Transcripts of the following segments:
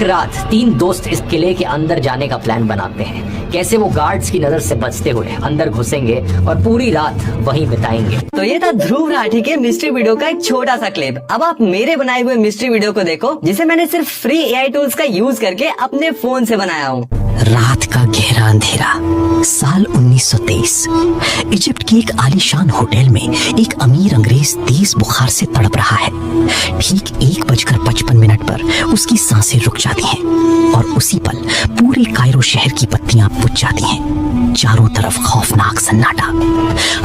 एक रात 3 दोस्त इस किले के अंदर जाने का प्लान बनाते हैं। कैसे वो गार्ड्स की नजर से बचते हुए अंदर घुसेंगे और पूरी रात वहीं बिताएंगे। तो ये था ध्रुव राठी के मिस्ट्री वीडियो का एक छोटा सा क्लिप। अब आप मेरे बनाए हुए मिस्ट्री वीडियो को देखो, जिसे मैंने सिर्फ फ्री एआई टूल्स का यूज करके अपने फोन से बनाया हूँ। रात का गहरा अंधेरा, साल 1923। इजिप्ट के एक आलीशान होटल में एक अमीर अंग्रेज तेज बुखार से तड़प रहा है। ठीक 1:55 पर उसकी सांसें रुक जाती हैं और उसी पल पूरे कायरो शहर की बत्तियां बुझ जाती हैं। चारों तरफ खौफनाक सन्नाटा।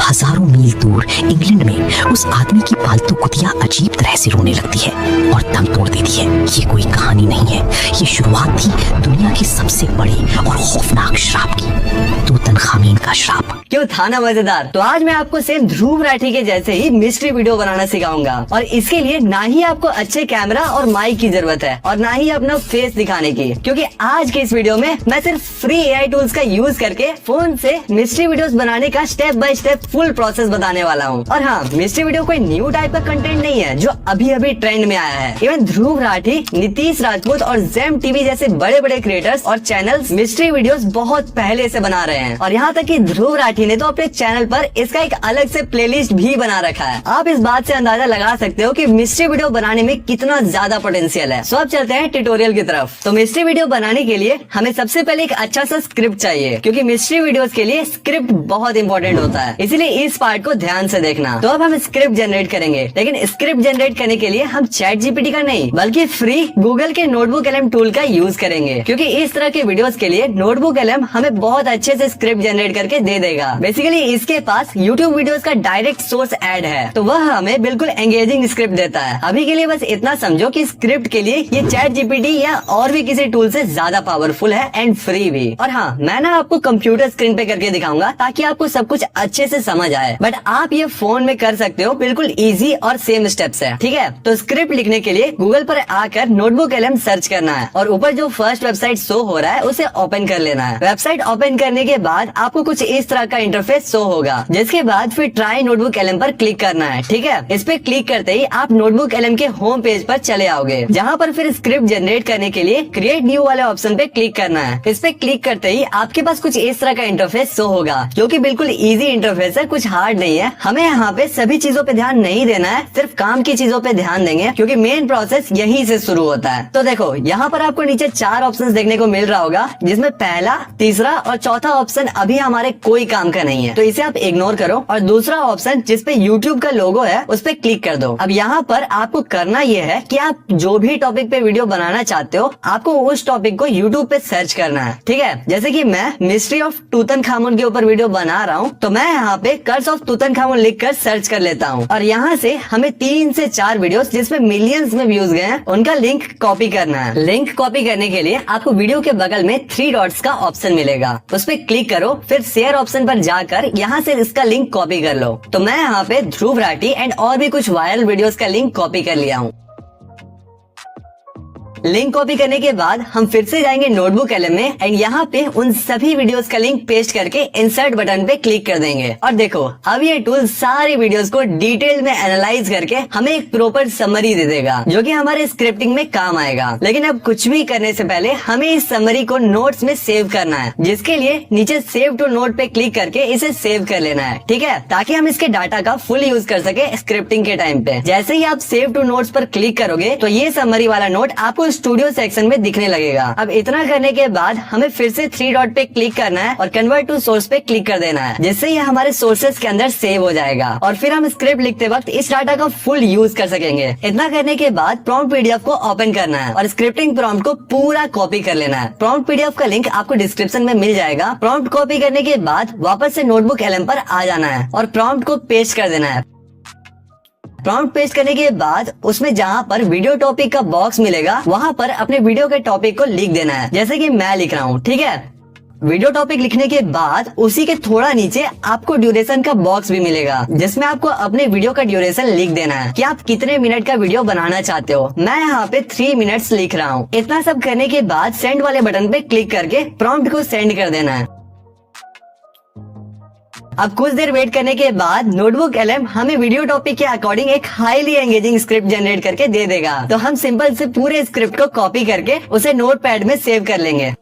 हजारों मील दूर इंग्लैंड में उस आदमी की पालतू कुतिया अजीब तरह से रोने लगती है और दम तोड़ देती है। ये कोई कहानी नहीं है, ये शुरुआत थी दुनिया की सबसे बड़ी और खौफनाक श्राप की, तूतनखामीन का श्राप। क्यों था ना मजेदार। तो आज मैं आपको सेम ध्रुव राठी के जैसे ही मिस्ट्री वीडियो बनाना सिखाऊंगा, और इसके लिए ना ही आपको अच्छे कैमरा और माइक की जरूरत है और ना ही अपना फेस दिखाने की, क्योंकि आज के इस वीडियो में मैं सिर्फ फ्री एआई टूल्स का यूज करके फोन से मिस्ट्री वीडियोस बनाने का step by step full process बताने वाला हूँ। और हाँ, मिस्ट्री वीडियो कोई न्यू टाइप का कंटेंट नहीं है जो अभी अभी ट्रेंड में आया है। इवन ध्रुव राठी, नीतीश राजपूत और जेम टीवी जैसे बड़े बड़े क्रिएटर्स और चैनल्स मिस्ट्री वीडियोस बहुत पहले से बना रहे हैं। और यहाँ तक कि ध्रुव राठी ने तो अपने चैनल पर इसका एक अलग से प्लेलिस्ट भी बना रखा है। आप इस बात से अंदाजा लगा सकते हो कि मिस्ट्री वीडियो बनाने में कितना ज्यादा पोटेंशियल है। सो अब चलते हैं ट्यूटोरियल की तरफ। तो मिस्ट्री वीडियो बनाने के लिए हमें सबसे पहले एक अच्छा सा स्क्रिप्ट चाहिए, क्योंकि मिस्ट्री वीडियोस के लिए स्क्रिप्ट बहुत इंपॉर्टेंट होता है, इसीलिए इस पार्ट को ध्यान से देखना। तो अब हम स्क्रिप्ट जनरेट करेंगे, लेकिन स्क्रिप्ट जनरेट करने के लिए हम चैट जीपीटी का नहीं बल्कि फ्री गूगल के नोटबुक एलएम टूल का यूज करेंगे, क्योंकि इस तरह के वीडियोस के लिए नोटबुक एलएम हमें बहुत अच्छे से स्क्रिप्ट जनरेट करके दे देगा। बेसिकली इसके पास यूट्यूब वीडियोस का डायरेक्ट सोर्स ऐड है, तो वह हमें बिल्कुल एंगेजिंग स्क्रिप्ट देता है। अभी के लिए बस इतना समझो कि स्क्रिप्ट के लिए ये चैट जीपीटी या और भी किसी टूल से ज्यादा पावरफुल है एंड फ्री भी। और हाँ, मैं ना आपको कंप्यूटर स्क्रीन पे करके दिखाऊंगा ताकि आपको सब कुछ अच्छे से समझ आए, बट आप ये फोन में कर सकते हो, बिल्कुल इजी और सेम स्टेप्स है। ठीक है, तो स्क्रिप्ट लिखने के लिए गूगल पर आकर नोटबुक एलएम सर्च करना है और ऊपर जो फर्स्ट वेबसाइट शो हो रहा है उसे ओपन कर लेना है। वेबसाइट ओपन करने के बाद आपको कुछ इस तरह का इंटरफेस शो होगा, जिसके बाद फिर ट्राई नोटबुक एलएम पर क्लिक करना है। ठीक है, इस पे क्लिक करते ही आप नोटबुक एलएम के होम पेज पर चले आओगे, जहाँ पर फिर स्क्रिप्ट जनरेट करने के लिए क्रिएट न्यू वाले ऑप्शन पे क्लिक करना है। इस पे क्लिक करते ही आपके पास कुछ इस तरह का इंटरफेस शो होगा, जो कि बिल्कुल इजी इंटरफेस है, कुछ हार्ड नहीं है। हमें यहाँ पे सभी चीजों पे ध्यान नहीं देना है, सिर्फ काम की चीजों पे ध्यान देंगे, क्योंकि मेन प्रोसेस यहीं से शुरू होता है। तो देखो, यहाँ पर आपको नीचे 4 ऑप्शन देखने को मिल रहा होगा, जिसमें पहला, तीसरा और चौथा ऑप्शन अभी हमारे कोई काम का नहीं है, तो इसे आप इग्नोर करो। और दूसरा ऑप्शन जिसपे YouTube का लोगो है उस पे क्लिक कर दो। अब यहाँ पर आपको करना ये है कि आप जो भी टॉपिक पे वीडियो बनाना चाहते हो, आपको उस टॉपिक को YouTube पे सर्च करना है। ठीक है, जैसे कि मैं मिस्ट्री ऑफ तूतनखामुन के ऊपर वीडियो बना रहा हूँ, तो मैं यहाँ पे कर्स ऑफ तूतनखामुन लिखकर सर्च कर लेता हूँ, और यहाँ से हमें 3 से 4 वीडियोस जिसमें मिलियंस में व्यूज गए हैं उनका लिंक कॉपी करना है। लिंक कॉपी करने के लिए आपको वीडियो के बगल में 3 डॉट्स का ऑप्शन मिलेगा, उस पे क्लिक करो, फिर शेयर ऑप्शन पर जाकर यहाँ से इसका लिंक कॉपी कर लो। तो मैं यहाँ पे ध्रुव राठी एंड और भी कुछ वायरल वीडियोस का लिंक कॉपी कर लिया हूँ। लिंक कॉपी करने के बाद हम फिर से जाएंगे नोटबुक एलएम में एंड यहाँ पे उन सभी वीडियोस का लिंक पेस्ट करके इंसर्ट बटन पे क्लिक कर देंगे। और देखो, अब ये टूल सारे वीडियोस को डिटेल में एनालाइज करके हमें एक प्रॉपर समरी दे देगा, जो कि हमारे स्क्रिप्टिंग में काम आएगा। लेकिन अब कुछ भी करने से पहले हमें इस समरी को नोट्स में सेव करना है, जिसके लिए नीचे सेव टू नोट पे क्लिक करके इसे सेव कर लेना है। ठीक है, ताकि हम इसके डाटा का फुल यूज कर सके स्क्रिप्टिंग के टाइम पे। जैसे ही आप सेव टू नोट्स पर क्लिक करोगे तो ये समरी वाला नोट आपको स्टूडियो सेक्शन में दिखने लगेगा। अब इतना करने के बाद हमें फिर से 3 डॉट पे क्लिक करना है और कन्वर्ट टू सोर्स पे क्लिक कर देना है, जिससे ये हमारे सोर्सेज के अंदर सेव हो जाएगा और फिर हम स्क्रिप्ट लिखते वक्त इस डाटा का फुल यूज कर सकेंगे। इतना करने के बाद प्रॉम्प्ट पीडीएफ को ओपन करना है और स्क्रिप्टिंग प्रॉम्प्ट को पूरा कॉपी कर लेना है। प्रॉम्प्ट पीडीएफ का लिंक आपको डिस्क्रिप्शन में मिल जाएगा। प्रॉम्प्ट कॉपी करने के बाद वापस से नोटबुक एलएम पर आ जाना है और प्रॉम्प्ट को पेस्ट कर देना है। प्रॉम्प्ट पेस्ट करने के बाद उसमें जहाँ पर वीडियो टॉपिक का बॉक्स मिलेगा, वहाँ पर अपने वीडियो के टॉपिक को लिख देना है, जैसे कि मैं लिख रहा हूँ। ठीक है, वीडियो टॉपिक लिखने के बाद उसी के थोड़ा नीचे आपको ड्यूरेशन का बॉक्स भी मिलेगा, जिसमें आपको अपने वीडियो का ड्यूरेशन लिख देना है कि आप कितने मिनट का वीडियो बनाना चाहते हो। मैं यहाँ पे 3 मिनट्स लिख रहा हूँ। इतना सब करने के बाद सेंड वाले बटन पे क्लिक करके प्रॉम्प्ट को सेंड कर देना है। अब कुछ देर वेट करने के बाद नोटबुक LM हमें वीडियो टॉपिक के अकॉर्डिंग एक हाईली एंगेजिंग स्क्रिप्ट जनरेट करके दे देगा। तो हम सिंपल से पूरे स्क्रिप्ट को कॉपी करके उसे नोटपैड में सेव कर लेंगे।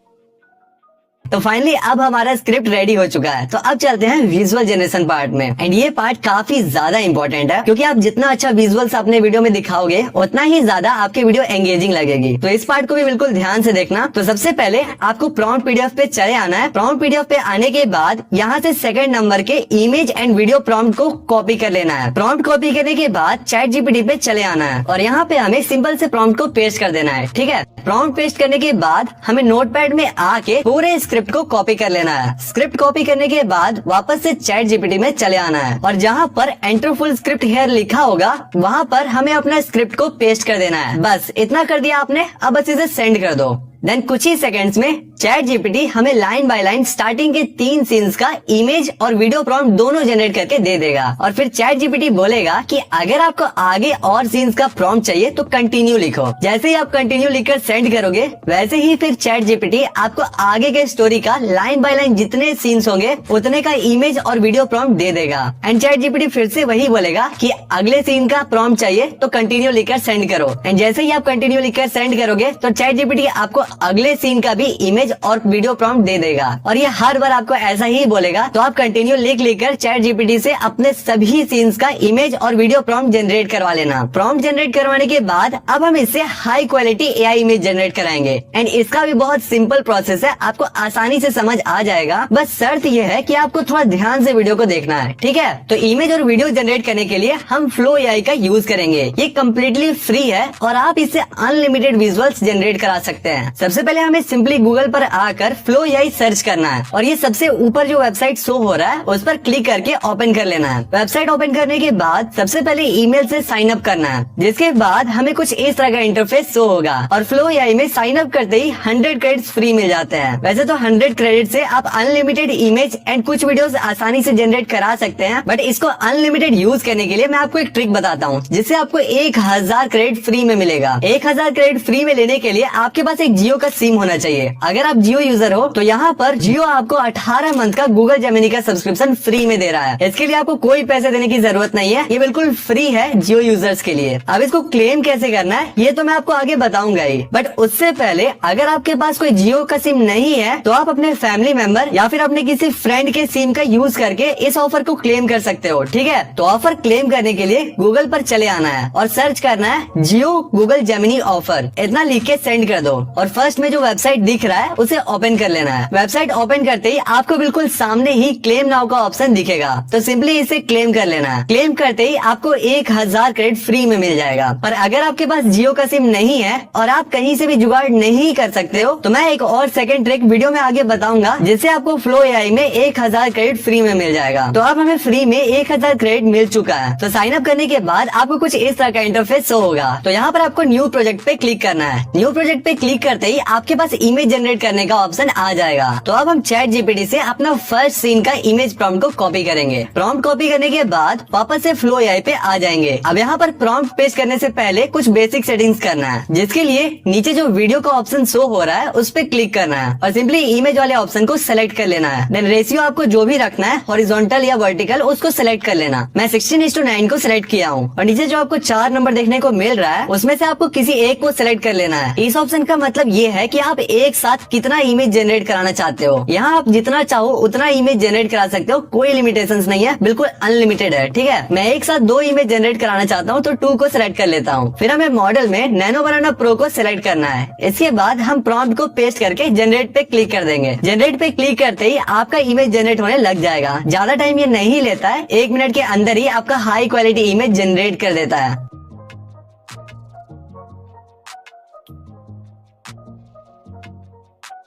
तो फाइनली अब हमारा स्क्रिप्ट रेडी हो चुका है। तो अब चलते हैं विजुअल जनरेशन पार्ट में। एंड ये पार्ट काफी ज्यादा इंपॉर्टेंट है, क्योंकि आप जितना अच्छा विजुअल्स अपने वीडियो में दिखाओगे उतना ही ज्यादा आपके वीडियो एंगेजिंग लगेगी। तो इस पार्ट को भी बिल्कुल ध्यान से देखना। तो सबसे पहले आपको प्रॉम्प्ट PDF पे चले आना है। प्रॉम्प्ट PDF पे आने के बाद यहाँ से सेकंड नंबर के इमेज एंड वीडियो प्रॉम्प्ट को कॉपी कर लेना है। प्रॉम्प्ट कॉपी करने के बाद ChatGPT पे चले आना है और यहाँ पे हमें सिंपल से प्रॉम्प्ट को पेस्ट कर देना है। ठीक है, प्रॉम्प्ट पेस्ट करने के बाद हमें नोटपैड में आके पूरे स्क्रिप्ट को कॉपी कर लेना है। स्क्रिप्ट कॉपी करने के बाद वापस से ChatGPT में चले आना है और जहाँ पर एंटर फुल स्क्रिप्ट हियर लिखा होगा वहाँ पर हमें अपना स्क्रिप्ट को पेस्ट कर देना है। बस इतना कर दिया आपने। अब बस इसे सेंड कर दो। देन कुछ ही सेकंड्स में ChatGPT हमें लाइन बाय लाइन स्टार्टिंग के 3 सीन्स का इमेज और वीडियो प्रॉम्प्ट दोनों जनरेट करके दे देगा। और फिर ChatGPT बोलेगा कि अगर आपको आगे और सीन्स का प्रॉम्प्ट चाहिए तो कंटिन्यू लिखो। जैसे ही आप कंटिन्यू लिखकर सेंड करोगे वैसे ही फिर ChatGPT आपको आगे के स्टोरी का लाइन बाय लाइन जितने सीन्स होंगे उतने का इमेज और वीडियो प्रॉम्प्ट दे देगा। एंड ChatGPT फिर से वही बोलेगा कि अगले सीन का प्रॉम्प्ट चाहिए तो कंटिन्यू लिखकर सेंड करो। एंड जैसे ही आप कंटिन्यू लिखकर सेंड करोगे तो ChatGPT आपको अगले सीन का भी इमेज और वीडियो प्रॉम्प्ट दे देगा। और ये हर बार आपको ऐसा ही बोलेगा। तो आप कंटिन्यू लिख कर ChatGPT से अपने सभी सीन्स का इमेज और वीडियो प्रॉम्प्ट जनरेट करवा लेना। प्रॉम्प्ट जनरेट करवाने के बाद अब हम इससे high quality AI image generate कराएंगे। एंड इसका भी बहुत सिंपल प्रोसेस है, आपको आसानी से समझ आ जाएगा। बस शर्त यह है कि आपको थोड़ा ध्यान से वीडियो को देखना है। ठीक है, तो इमेज और वीडियो जनरेट करने के लिए हम Flow AI का यूज करेंगे। ये कम्प्लीटली फ्री है और आप इससे अनलिमिटेड विजुअल्स जनरेट करा सकते हैं। सबसे पहले हमें सिंपली गूगल पर आकर Flow AI सर्च करना है और ये सबसे ऊपर जो वेबसाइट शो हो रहा है उस पर क्लिक करके ओपन कर लेना है। वेबसाइट ओपन करने के बाद सबसे पहले ईमेल से साइन अप करना है, जिसके बाद हमें कुछ इस तरह का इंटरफेस शो होगा। और Flow AI में साइन अप करते ही 100 क्रेडिट्स फ्री मिल जाते हैं। वैसे तो 100 क्रेडिट से आप अनलिमिटेड इमेज एंड कुछ वीडियोस आसानी से जनरेट करा सकते हैं, बट इसको अनलिमिटेड यूज करने के लिए मैं आपको एक ट्रिक बताता हूँ जिससे आपको 1000 क्रेडिट फ्री में मिलेगा। 1000 क्रेडिट फ्री में लेने के लिए आपके पास एक जियो का सिम होना चाहिए। अगर आप जियो यूजर हो तो यहाँ पर जियो आपको 18 मंथ का गूगल जेमिनी का सब्सक्रिप्शन फ्री में दे रहा है। इसके लिए आपको कोई पैसे देने की जरूरत नहीं है, ये बिल्कुल फ्री है जियो यूजर्स के लिए। अब इसको क्लेम कैसे करना है ये तो मैं आपको आगे बताऊंगा ही, बट उससे पहले अगर आपके पास कोई जियो का सिम नहीं है तो आप अपने फैमिली मेंबर या फिर अपने किसी फ्रेंड के सिम का यूज करके इस ऑफर को क्लेम कर सकते हो। ठीक है, तो ऑफर क्लेम करने के लिए गूगल पर चले आना है और सर्च करना है जियो गूगल जेमिनी ऑफर। इतना लिख के सेंड कर दो और फर्स्ट में जो वेबसाइट दिख रहा है उसे ओपन कर लेना है। वेबसाइट ओपन करते ही आपको बिल्कुल सामने ही क्लेम नाउ का ऑप्शन दिखेगा, तो सिंपली इसे क्लेम कर लेना है। क्लेम करते ही आपको 1000 क्रेडिट फ्री में मिल जाएगा। पर अगर आपके पास जियो का सिम नहीं है और आप कहीं से भी जुगाड़ नहीं कर सकते हो तो मैं एक और सेकंड ट्रिक वीडियो में आगे बताऊंगा जिससे आपको Flow AI में 1000 क्रेडिट फ्री में मिल जाएगा। तो अब हमें फ्री में 1000 क्रेडिट मिल चुका है। तो साइन अप करने के बाद आपको कुछ इस तरह का इंटरफेस शो होगा। तो यहाँ पर आपको न्यू प्रोजेक्ट पे क्लिक करना है। न्यू प्रोजेक्ट पे क्लिक करते ही आपके पास इमेज जनरेट करने का ऑप्शन आ जाएगा। तो अब हम ChatGPT से अपना फर्स्ट सीन का इमेज प्रॉम्प्ट को कॉपी करेंगे। प्रॉम्प्ट कॉपी करने के बाद वापस से Flow AI पे आ जाएंगे। अब यहाँ पर प्रॉम्प्ट पेस्ट करने से पहले कुछ बेसिक सेटिंग्स करना है, जिसके लिए नीचे जो वीडियो का ऑप्शन शो हो रहा है उस पे क्लिक करना है और सिंपली इमेज वाले ऑप्शन को सेलेक्ट कर लेना है। देन रेशियो आपको जो भी रखना है हॉरिजॉन्टल या वर्टिकल उसको सेलेक्ट कर लेना। मैं 16:9 को सिलेक्ट किया हूँ और नीचे जो आपको 4 नंबर देखने को मिल रहा है उसमें से आपको किसी एक को सिलेक्ट कर लेना है। इस ऑप्शन का मतलब ये है कि आप एक साथ कितना इमेज जनरेट कराना चाहते हो। यहाँ आप जितना चाहो उतना इमेज जनरेट करा सकते हो, कोई लिमिटेशंस नहीं है, बिल्कुल अनलिमिटेड है। ठीक है, मैं एक साथ 2 इमेज जनरेट कराना चाहता हूँ तो 2 को सिलेक्ट कर लेता हूँ। फिर हमें मॉडल में नैनो बनाना प्रो को सिलेक्ट करना है। इसके बाद हम प्रॉम्प्ट को पेस्ट करके जनरेट पे क्लिक कर देंगे। जनरेट पे क्लिक करते ही आपका इमेज जनरेट होने लग जाएगा। ज्यादा टाइम ये नहीं लेता है, 1 मिनट के अंदर ही आपका हाई क्वालिटी इमेज जनरेट कर देता है।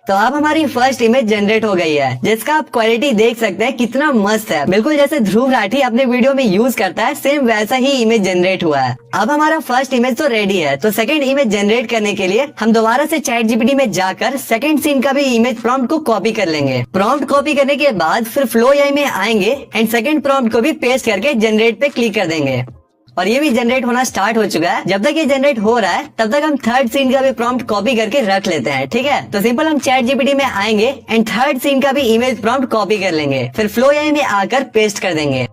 तो अब हमारी फर्स्ट इमेज जनरेट हो गई है, जिसका आप क्वालिटी देख सकते हैं कितना मस्त है। बिल्कुल जैसे ध्रुव राठी अपने वीडियो में यूज करता है सेम वैसा ही इमेज जनरेट हुआ है। अब हमारा फर्स्ट इमेज तो रेडी है, तो सेकंड इमेज जनरेट करने के लिए हम दोबारा से ChatGPT में जाकर सेकंड सीन का भी इमेज प्रॉम्प्ट को कॉपी कर लेंगे। प्रॉम्प्ट कॉपी करने के बाद फिर Flow AI में आएंगे एंड सेकंड प्रॉम्प्ट को भी पेस्ट करके जनरेट पे क्लिक कर देंगे। और ये भी जनरेट होना स्टार्ट हो चुका है। जब तक ये जनरेट हो रहा है तब तक हम थर्ड सीन का भी प्रॉम्प्ट कॉपी करके रख लेते हैं। ठीक है, तो सिंपल हम चैट जीपीटी में आएंगे एंड थर्ड सीन का भी इमेज प्रॉम्प्ट कॉपी कर लेंगे, फिर फ्लो एआई में आकर पेस्ट कर देंगे।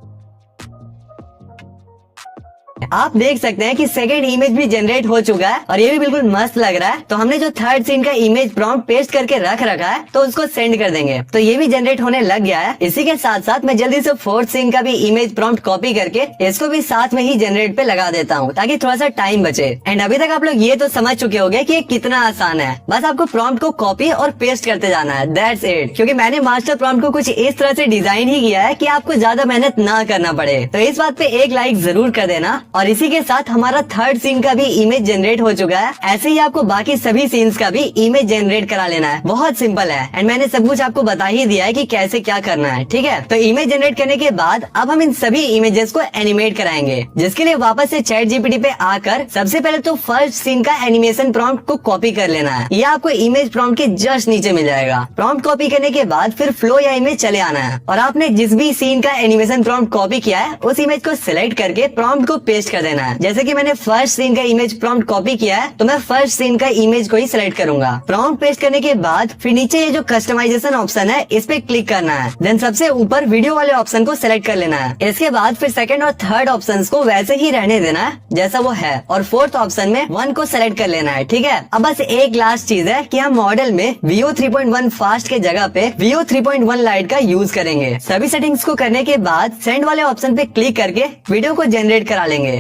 आप देख सकते हैं कि सेकंड इमेज भी जनरेट हो चुका है और ये भी बिल्कुल मस्त लग रहा है। तो हमने जो थर्ड सीन का इमेज प्रॉम्प्ट पेस्ट करके रख रखा है तो उसको सेंड कर देंगे, तो ये भी जनरेट होने लग गया है। इसी के साथ साथ मैं जल्दी से फोर्थ सीन का भी इमेज प्रॉम्प्ट कॉपी करके इसको भी साथ में ही जनरेट पे लगा देता हूँ ताकि थोड़ा सा टाइम बचे। एंड अभी तक आप लोग ये तो समझ चुके होंगे कि ये कितना आसान है। बस आपको प्रॉम्प्ट को कॉपी और पेस्ट करते जाना है, दैट्स इट। क्योंकि मैंने मास्टर प्रॉम्प्ट को कुछ इस तरह से डिजाइन ही किया है कि आपको ज्यादा मेहनत ना करना पड़े। तो इस बात पे एक लाइक जरूर कर देना। और इसी के साथ हमारा थर्ड सीन का भी इमेज जनरेट हो चुका है। ऐसे ही आपको बाकी सभी सीन्स का भी इमेज जनरेट करा लेना है, बहुत सिंपल है। एंड मैंने सब कुछ आपको बता ही दिया है कि कैसे क्या करना है। ठीक है, तो इमेज जनरेट करने के बाद अब हम इन सभी इमेजेस को एनिमेट कराएंगे, जिसके लिए वापस से चैट जीपीटी पे आकर सबसे पहले तो फर्स्ट सीन का एनिमेशन प्रॉम्प्ट को कॉपी कर लेना है। ये आपको इमेज प्रॉम्प्ट के जस्ट नीचे मिल जाएगा। प्रॉम्प्ट कॉपी करने के बाद फिर फ्लो एआई में चले आना है और आपने जिस भी सीन का एनिमेशन प्रॉम्प्ट कॉपी किया है उस इमेज को सिलेक्ट करके प्रॉम्प्ट को पेस्ट कर देना है। जैसे कि मैंने फर्स्ट सीन का इमेज प्रॉम्प्ट कॉपी किया है तो मैं फर्स्ट सीन का इमेज को ही सिलेक्ट करूंगा। प्रॉम्प्ट पेस्ट करने के बाद फिर नीचे ये जो कस्टमाइजेशन ऑप्शन है इस पे क्लिक करना है। देन सबसे ऊपर वीडियो वाले ऑप्शन को सिलेक्ट कर लेना है। इसके बाद फिर सेकंड और थर्ड ऑप्शंस को वैसे ही रहने देना है जैसा वो है और फोर्थ ऑप्शन में 1 को सिलेक्ट कर लेना है। ठीक है, अब बस एक लास्ट चीज है कि हम मॉडल में Veo 3.1 फास्ट के जगह पे Veo 3.1 लाइट का यूज करेंगे। सभी सेटिंग्स को करने के बाद सेंड वाले ऑप्शन पे क्लिक करके वीडियो को जनरेट करा लेंगे।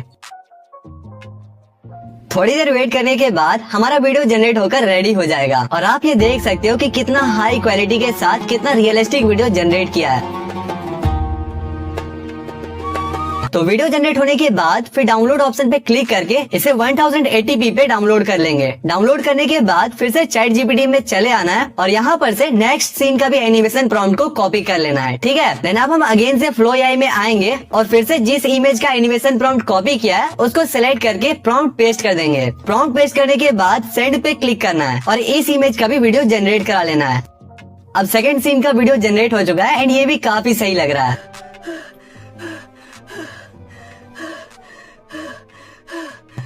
थोड़ी देर वेट करने के बाद हमारा वीडियो जनरेट होकर रेडी हो जाएगा और आप ये देख सकते हो कि कितना हाई क्वालिटी के साथ कितना रियलिस्टिक वीडियो जनरेट किया है। तो वीडियो जनरेट होने के बाद फिर डाउनलोड ऑप्शन पे क्लिक करके इसे 1080p पे डाउनलोड कर लेंगे। डाउनलोड करने के बाद फिर से चैट जीपीटी में चले आना है और यहाँ पर से नेक्स्ट सीन का भी एनिमेशन प्रॉम्प्ट को कॉपी कर लेना है। ठीक है, देन अब हम अगेन से फ्लो एआई में आएंगे और फिर से जिस इमेज का एनिमेशन प्रॉम्प्ट कॉपी किया है उसको सिलेक्ट करके प्रॉम्प्ट पेस्ट कर देंगे। प्रॉम्प्ट पेस्ट करने के बाद सेंड पे क्लिक करना है और इस इमेज का भी वीडियो जनरेट करा लेना है। अब सेकंड सीन का वीडियो जनरेट हो चुका है एंड ये भी काफी सही लग रहा है।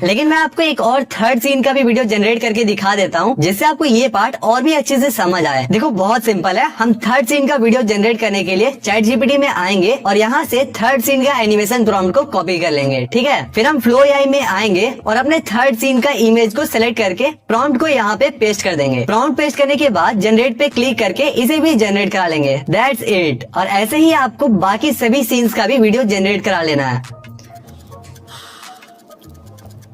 लेकिन मैं आपको एक और थर्ड सीन का भी वीडियो जनरेट करके दिखा देता हूँ जिससे आपको ये पार्ट और भी अच्छे से समझ आए। देखो बहुत सिंपल है, हम थर्ड सीन का वीडियो जनरेट करने के लिए चैट जीपीटी में आएंगे और यहाँ से थर्ड सीन का एनिमेशन प्रॉम्प्ट को कॉपी कर लेंगे। ठीक है, फिर हम फ्लो एआई में आएंगे और अपने थर्ड सीन का इमेज को सिलेक्ट करके प्रॉम्प्ट को यहाँ पे पेस्ट कर देंगे। प्रॉम्प्ट पेस्ट करने के बाद जनरेट पे क्लिक करके इसे भी जनरेट करा लेंगे, दैट्स इट। और ऐसे ही आपको बाकी सभी सीन्स का भी वीडियो जनरेट करा लेना है।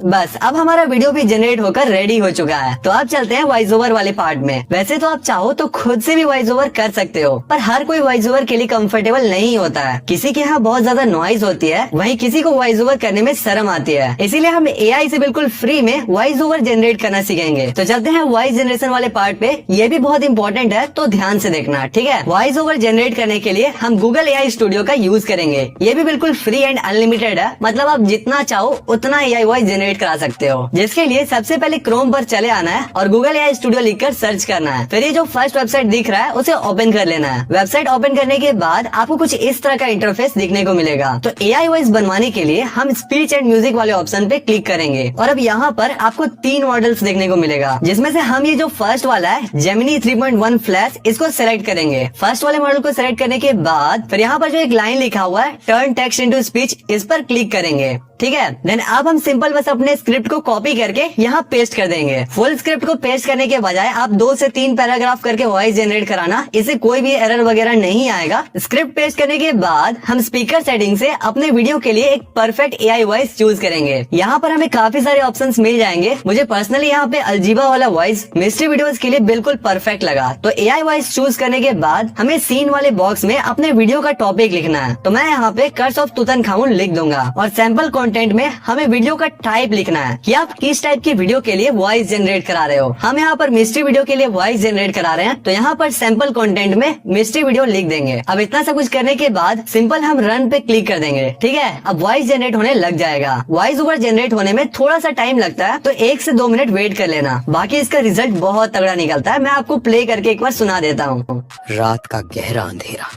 बस अब हमारा वीडियो भी जनरेट होकर रेडी हो चुका है। तो अब चलते हैं वॉइस ओवर वाले पार्ट में। वैसे तो आप चाहो तो खुद से भी वॉइस ओवर कर सकते हो, पर हर कोई वॉइस ओवर के लिए कंफर्टेबल नहीं होता है। किसी के यहाँ बहुत ज्यादा नॉइज होती है, वहीं किसी को वॉइस ओवर करने में शर्म आती है। इसीलिए हम एआई से बिल्कुल फ्री में वॉइस ओवर जनरेट करना सीखेंगे। तो चलते हैं वॉइस जनरेशन वाले पार्ट पे। ये भी बहुत इंपॉर्टेंट है तो ध्यान से देखना। ठीक है, वॉइस ओवर जनरेट करने के लिए हम गूगल एआई स्टूडियो का यूज करेंगे। ये भी बिल्कुल फ्री एंड अनलिमिटेड है, मतलब आप जितना चाहो उतना एआई वॉइस जनरेट करा सकते हो। जिसके लिए सबसे पहले क्रोम पर चले आना है और गूगल एआई स्टूडियो लिखकर सर्च करना है। फिर ये जो फर्स्ट वेबसाइट दिख रहा है उसे ओपन कर लेना है। वेबसाइट ओपन करने के बाद आपको कुछ इस तरह का इंटरफेस दिखने को मिलेगा। तो एआई वॉइस बनवाने के लिए हम स्पीच एंड म्यूजिक वाले ऑप्शन पे क्लिक करेंगे और अब यहाँ पर आपको 3 मॉडल्स देखने को मिलेगा, जिसमें से हम ये जो फर्स्ट वाला है जेमिनी 3.1 फ्लैश, इसको सेलेक्ट करेंगे। फर्स्ट वाले मॉडल को सेलेक्ट करने के बाद फिर यहाँ पर जो एक लाइन लिखा हुआ है टर्न टेक्स्ट इनटू स्पीच, इस पर क्लिक करेंगे। ठीक है, देन अब हम सिंपल बस अपने स्क्रिप्ट को कॉपी करके यहाँ पेस्ट कर देंगे। फुल स्क्रिप्ट को पेस्ट करने के बजाय आप 2 से 3 पैराग्राफ करके वॉइस जनरेट कराना, इससे कोई भी एरर वगैरह नहीं आएगा। स्क्रिप्ट पेस्ट करने के बाद हम स्पीकर सेटिंग से अपने वीडियो के लिए एक परफेक्ट एआई वॉइस चूज करेंगे। यहाँ पर हमें काफी सारे ऑप्शंस मिल जाएंगे। मुझे पर्सनली यहाँ पे अलजीबा वाला वॉइस मिस्ट्री वीडियोस के लिए बिल्कुल परफेक्ट लगा। तो एआई वॉइस चूज करने के बाद हमें सीन वाले बॉक्स में अपने वीडियो का टॉपिक लिखना है। तो मैं यहाँ पे कर्स ऑफ तुतनखामुन लिख दूंगा और सैंपल कंटेंट में हमें वीडियो का टाइप लिखना है कि आप किस टाइप की वीडियो के लिए वॉइस जनरेट करा रहे हो। हम यहाँ पर मिस्ट्री वीडियो के लिए वॉइस जनरेट करा रहे हैं, तो यहाँ पर सैंपल कंटेंट में मिस्ट्री वीडियो लिख देंगे। अब इतना सब कुछ करने के बाद सिंपल हम रन पे क्लिक कर देंगे। ठीक है, अब वॉइस जनरेट होने लग जाएगा। वॉइस ओवर जनरेट होने में थोड़ा सा टाइम लगता है, तो 1 से 2 मिनट वेट कर लेना। बाकी इसका रिजल्ट बहुत तगड़ा निकलता है। मैं आपको प्ले करके एक बार सुना देता हूँ। रात का गहरा अंधेरा,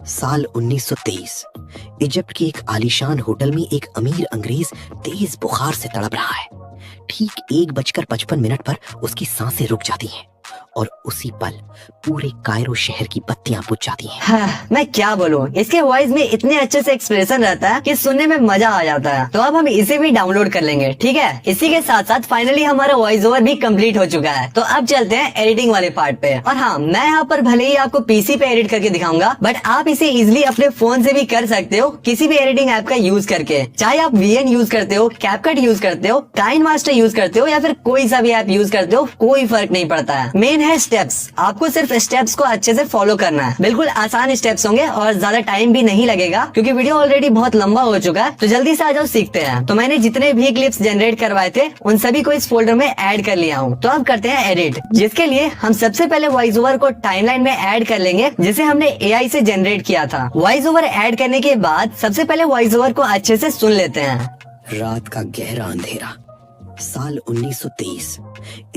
साल 1923 इजिप्ट की एक आलीशान होटल में एक अमीर अंग्रेज तेज बुखार से तड़प रहा है। ठीक 1:55 पर उसकी सांसें रुक जाती हैं और उसी पल पूरे कायरो शहर की बत्तियां बुझ जाती हैं। हाँ, मैं क्या बोलूं, इसके वॉइस में इतने अच्छे से एक्सप्रेशन रहता है कि सुनने में मजा आ जाता है। तो अब हम इसे भी डाउनलोड कर लेंगे, ठीक है। इसी के साथ साथ फाइनली हमारा वॉइस ओवर भी कंप्लीट हो चुका है। तो अब चलते हैं एडिटिंग वाले पार्ट पे। और हाँ, मैं यहाँ पर भले ही आपको पीसी पे एडिट करके दिखाऊंगा, बट आप इसे इजिली अपने फोन से भी कर सकते हो, किसी भी एडिटिंग ऐप का यूज करके। चाहे आप VN यूज करते हो, कैपकट यूज करते हो, काइनमास्टर यूज करते हो या फिर कोई सा भी ऐप यूज करते हो, कोई फर्क नहीं पड़ता है। मेन है स्टेप्स। आपको सिर्फ स्टेप्स को अच्छे से फॉलो करना है। बिल्कुल आसान स्टेप्स होंगे और ज्यादा टाइम भी नहीं लगेगा, क्योंकि वीडियो ऑलरेडी बहुत लंबा हो चुका है। तो जल्दी से आ जाओ, सीखते हैं। तो मैंने जितने भी क्लिप्स जनरेट करवाए थे उन सभी को इस फोल्डर में ऐड कर लिया हूँ। तो अब करते हैं एडिट, जिसके लिए हम सबसे पहले वॉइस ओवर को टाइमलाइन में ऐड कर लेंगे, जिसे हमने AI से जनरेट किया था। वॉइस ओवर ऐड करने के बाद सबसे पहले वॉइस ओवर को अच्छे से सुन लेते हैं। रात का गहरा अंधेरा, साल 1923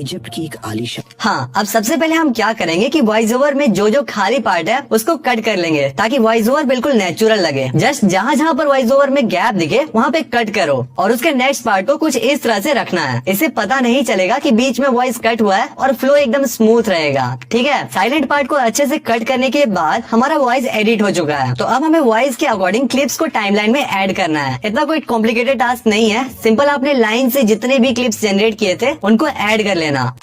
इजिप्ट की एक आलीशान। हाँ, अब सबसे पहले हम क्या करेंगे कि वॉइस ओवर में जो जो खाली पार्ट है उसको कट कर लेंगे, ताकि वॉइस ओवर बिल्कुल नेचुरल लगे। जस्ट जहाँ जहाँ पर वॉइस ओवर में गैप दिखे वहाँ पे कट करो और उसके नेक्स्ट पार्ट को कुछ इस तरह से रखना है। इससे पता नहीं चलेगा कि बीच में वॉइस कट हुआ है और फ्लो एकदम स्मूथ रहेगा, ठीक है। साइलेंट पार्ट को अच्छे से कट करने के बाद हमारा वॉइस एडिट हो चुका है। तो अब हमें वॉइस के अकॉर्डिंग क्लिप्स को टाइमलाइन में ऐड करना है। इतना कोई कॉम्प्लिकेटेड टास्क नहीं है, सिंपल आपने लाइन से जितने भी क्लिप्स जनरेट किए थे उनको ऐड कर लेना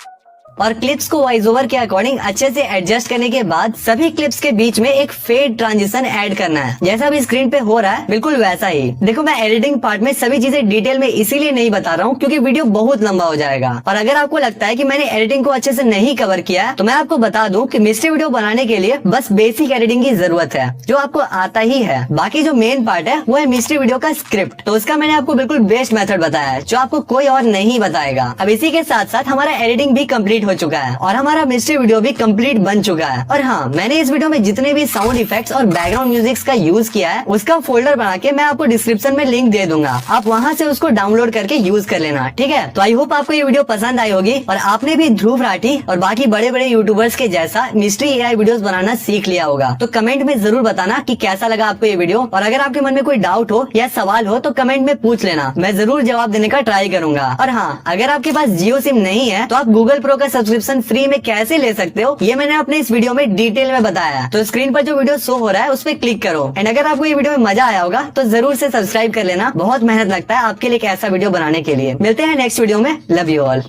और क्लिप्स को वॉइस ओवर के अकॉर्डिंग अच्छे से एडजस्ट करने के बाद सभी क्लिप्स के बीच में एक फेड ट्रांजिशन ऐड करना है। जैसा भी स्क्रीन पे हो रहा है बिल्कुल वैसा ही। देखो, मैं एडिटिंग पार्ट में सभी चीजें डिटेल में इसीलिए नहीं बता रहा हूँ क्योंकि वीडियो बहुत लंबा हो जाएगा। और अगर आपको लगता है कि मैंने एडिटिंग को अच्छे से नहीं कवर किया है, तो मैं आपको बता दूं कि मिस्ट्री वीडियो बनाने के लिए बस बेसिक एडिटिंग की जरूरत है, जो आपको आता ही है। बाकी जो मेन पार्ट है वो है मिस्ट्री वीडियो का स्क्रिप्ट। तो उसका मैंने आपको बिल्कुल बेस्ट मेथड बताया है, जो आपको कोई और नहीं बताएगा। अब इसी के साथ साथ हमारा एडिटिंग भी कम्प्लीट हो चुका है और हमारा मिस्ट्री वीडियो भी कंप्लीट बन चुका है। और हाँ, मैंने इस वीडियो में जितने भी साउंड इफेक्ट्स और बैकग्राउंड म्यूजिक का यूज किया है उसका फोल्डर बना के मैं आपको डिस्क्रिप्शन में लिंक दे दूंगा। आप वहाँ से उसको डाउनलोड करके यूज कर लेना, ठीक है। तो आई होप आपको ये वीडियो पसंद आई होगी और आपने भी ध्रुव राठी और बाकी बड़े बड़े यूट्यूबर्स के जैसा मिस्ट्री AI वीडियोस बनाना सीख लिया होगा। तो कमेंट में जरूर बताना कि कैसा लगा आपको ये वीडियो। और अगर आपके मन में कोई डाउट हो या सवाल हो तो कमेंट में पूछ लेना, मैं जरूर जवाब देने का ट्राई करूंगा। और हाँ, अगर आपके पास जियो सिम नहीं है तो आप गूगल प्रो का सब्सक्रिप्शन फ्री में कैसे ले सकते हो ये मैंने अपने इस वीडियो में डिटेल में बताया है। तो स्क्रीन पर जो वीडियो शो हो रहा है उस पर क्लिक करो। एंड अगर आपको ये वीडियो में मजा आया होगा तो जरूर से सब्सक्राइब कर लेना, बहुत मेहनत लगता है आपके लिए एक ऐसा वीडियो बनाने के लिए। मिलते हैं नेक्स्ट वीडियो में। Love you all.